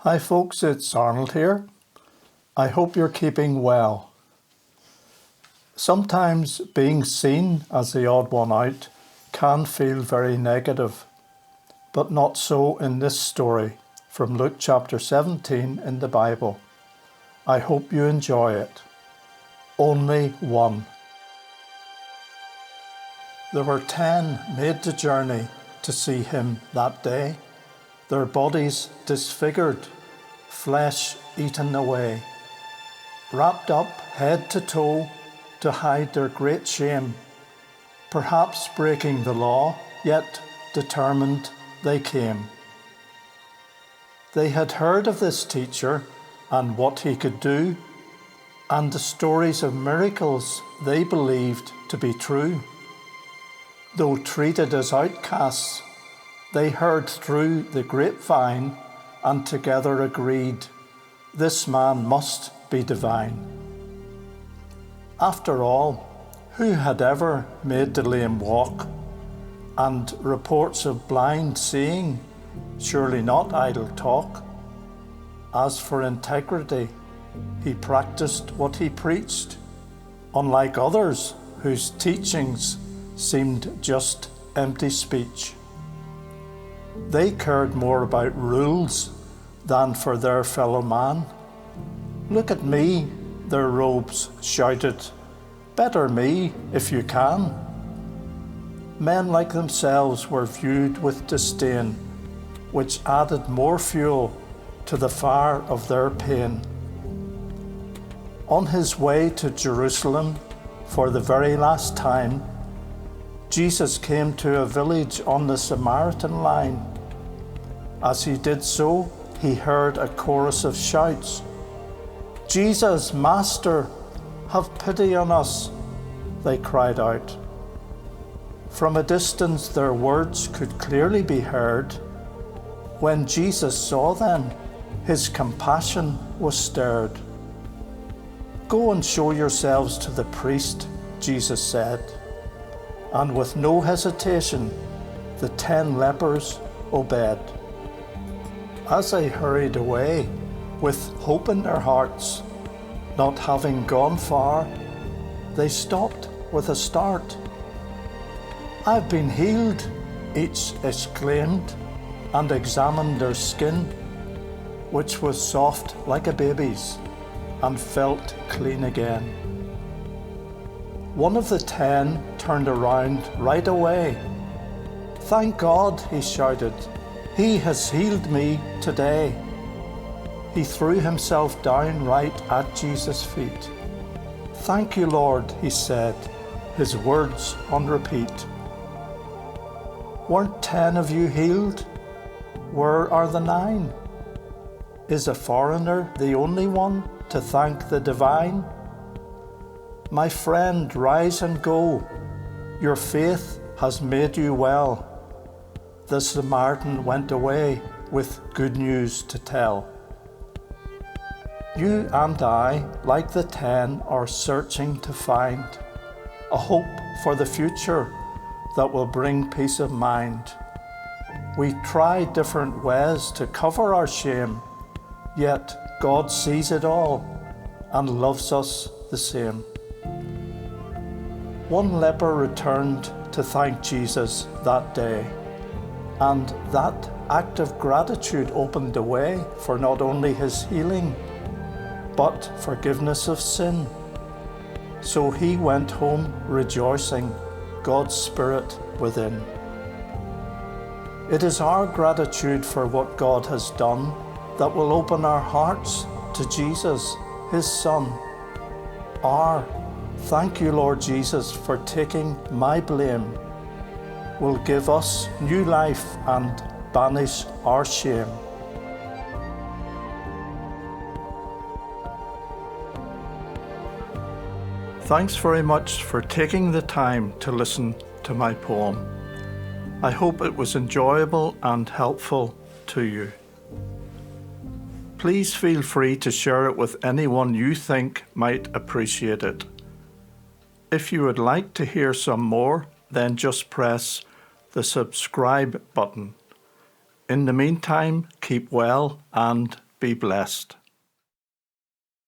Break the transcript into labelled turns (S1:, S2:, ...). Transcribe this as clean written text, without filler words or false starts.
S1: Hi folks, it's Arnold here. I hope you're keeping well. Sometimes being seen as the odd one out can feel very negative, but not so in this story from Luke chapter 17 in the Bible. I hope you enjoy it. Only one. There were 10 made the journey to see him that day, their bodies disfigured, flesh eaten away, wrapped up head to toe to hide their great shame, perhaps breaking the law, yet determined they came. They had heard of this teacher and what he could do, and the stories of miracles they believed to be true. Though treated as outcasts, they heard through the grapevine and together agreed, this man must be divine. After all, who had ever made the lame walk? And reports of blind seeing, surely not idle talk. As for integrity, he practised what he preached, unlike others whose teachings seemed just empty speech. They cared more about rules than for their fellow man. Look at me, their robes shouted, better me if you can. Men like themselves were viewed with distain, which added more fuel to the fire of their pain. On his way to Jerusalem for the very last time, Jesus came to a village on the Samaritan line. As he did so, he heard a chorus of shouts. Jesus, Master, have pity on us, they cried out. From a distance their words could clearly be heard. When Jesus saw them, his compassion was stirred. Go and show yourselves to the priest, Jesus said. And with no hesitation, the 10 lepers obeyed. As they hurried away, with hope in their hearts, not having gone far, they stopped with a start. I've been healed, each exclaimed, and examined their skin, which was soft like a baby's, and felt clean again. One of the 10 turned around right away. Thank God, he shouted, he has healed me today. He threw himself down right at Jesus' feet. Thank you, Lord, he said, his words on repeat. Weren't 10 of you healed? Where are the 9? Is a foreigner the only one to thank the divine? My friend, rise and go. Your faith has made you well. The Samaritan went away with good news to tell. You and I, like the 10, are searching to find a hope for the future that will bring peace of mind. We try different ways to cover our shame, yet God sees it all and loves us the same. One leper returned to thank Jesus that day, and that act of gratitude opened the way for not only his healing, but forgiveness of sin. So he went home rejoicing, God's Spirit within. It is our gratitude for what God has done that will open our hearts to Jesus, his Son. Our thank you, Lord Jesus, for taking my blame will give us new life and banish our shame. Thanks very much for taking the time to listen to my poem. I hope it was enjoyable and helpful to you. Please feel free to share it with anyone you think might appreciate it. If you would like to hear some more, then just press the subscribe button. In the meantime, keep well and be blessed.